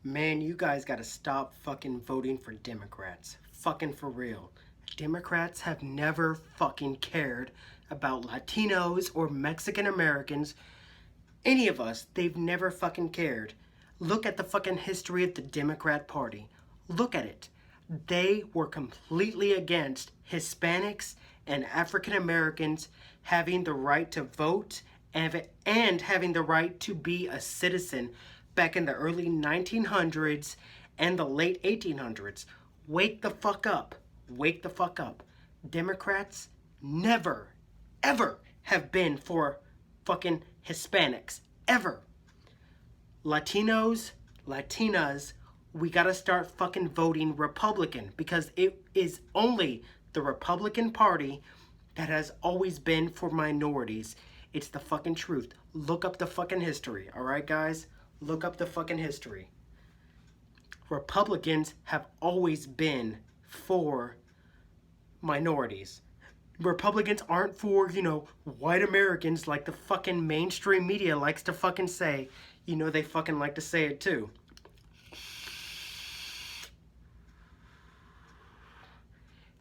Man, you guys gotta stop fucking voting for Democrats. Fucking for real. Democrats have never fucking cared about Latinos or Mexican Americans. Any of us, they've never fucking cared. Look at the fucking history of the Democrat Party. Look at it. They were completely against Hispanics and African Americans having the right to vote and having the right to be a citizen back in the early 1900s and the late 1800s. Wake the fuck up. Wake the fuck up. Democrats never, ever have been for fucking Hispanics. Ever. Latinos, Latinas, we gotta start fucking voting Republican because it is only the Republican Party that has always been for minorities. It's the fucking truth. Look up the fucking history, alright guys? Look up the fucking history. Republicans have always been for minorities. Republicans aren't for, white Americans like the fucking mainstream media likes to fucking say. They fucking like to say it too.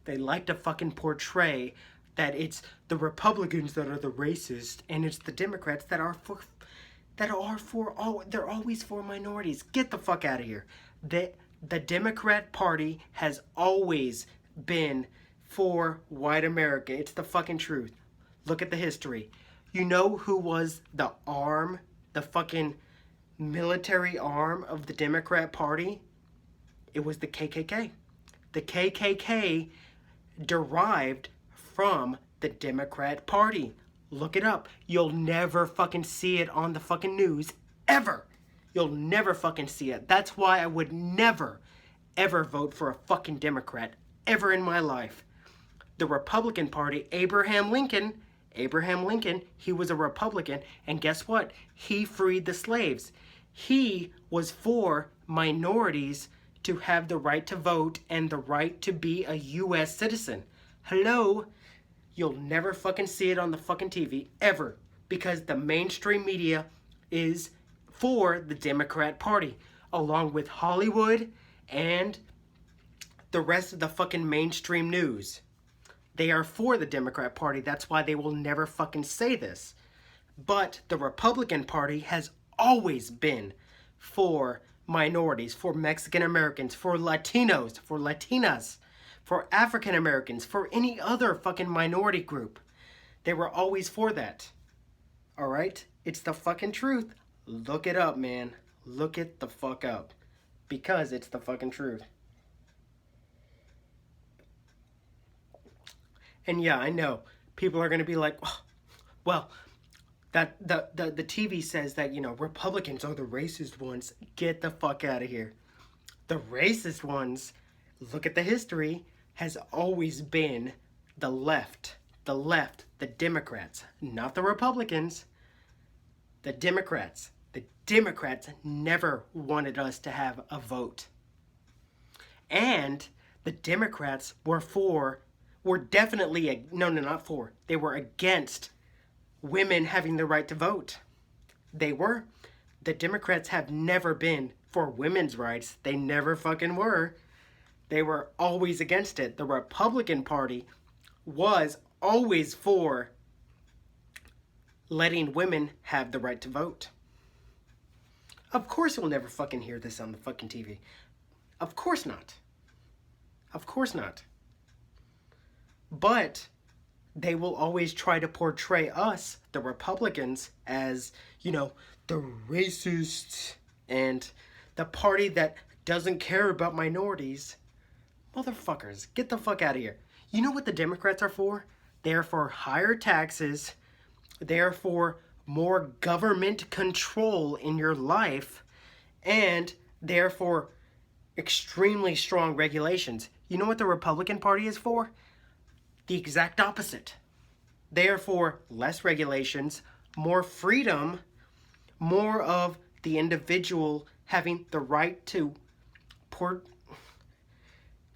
They like to fucking portray that it's the Republicans that are the racist and it's the Democrats that are they're always for minorities. Get the fuck out of here. The Democrat Party has always been for white America. It's the fucking truth. Look at the history. You know who was the fucking military arm of the Democrat Party? It was the KKK. The KKK derived from the Democrat Party. Look it up. You'll never fucking see it on the fucking news. Ever. You'll never fucking see it. That's why I would never, ever vote for a fucking Democrat. Ever in my life. The Republican Party, Abraham Lincoln, he was a Republican, and guess what? He freed the slaves. He was for minorities to have the right to vote and the right to be a U.S. citizen. Hello? You'll never fucking see it on the fucking TV, ever, because the mainstream media is for the Democrat Party, along with Hollywood and the rest of the fucking mainstream news. They are for the Democrat Party. That's why they will never fucking say this. But the Republican Party has always been for minorities, for Mexican Americans, for Latinos, for Latinas, for African Americans, for any other fucking minority group. They were always for that. Alright? It's the fucking truth. Look it up, man. Look it the fuck up. Because it's the fucking truth. And yeah, I know. People are going to be like, well, that the TV says that, Republicans are the racist ones. Get the fuck out of here. The racist ones, look at the history, has always been the left, the Democrats, not the Republicans, the Democrats. The Democrats never wanted us to have a vote. And the Democrats were definitely, not for, they were against women having the right to vote. They were. The Democrats have never been for women's rights. They never fucking were. They were always against it. The Republican Party was always for letting women have the right to vote. Of course we'll never fucking hear this on the fucking TV. Of course not. Of course not. But they will always try to portray us, the Republicans, as, the racists and the party that doesn't care about minorities. Motherfuckers, get the fuck out of here. You know what the Democrats are for? They are for higher taxes. They are for more government control in your life. And they are for extremely strong regulations. You know what the Republican Party is for? The exact opposite. They are for less regulations, more freedom, more of the individual having the right to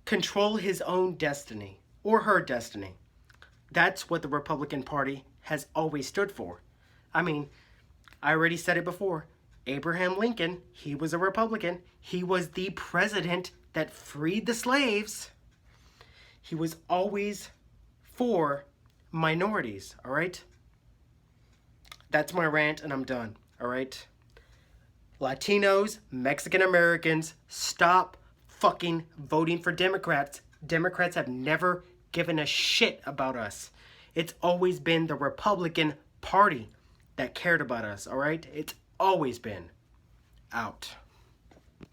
control his own destiny or her destiny. That's what the Republican Party has always stood for. I mean, I already said it before. Abraham Lincoln, he was a Republican. He was the president that freed the slaves. He was always for minorities, all right? That's my rant, and I'm done, all right? Latinos, Mexican Americans, stop fucking voting for Democrats. Democrats have never given a shit about us. It's always been the Republican Party that cared about us, all right? It's always been. Out.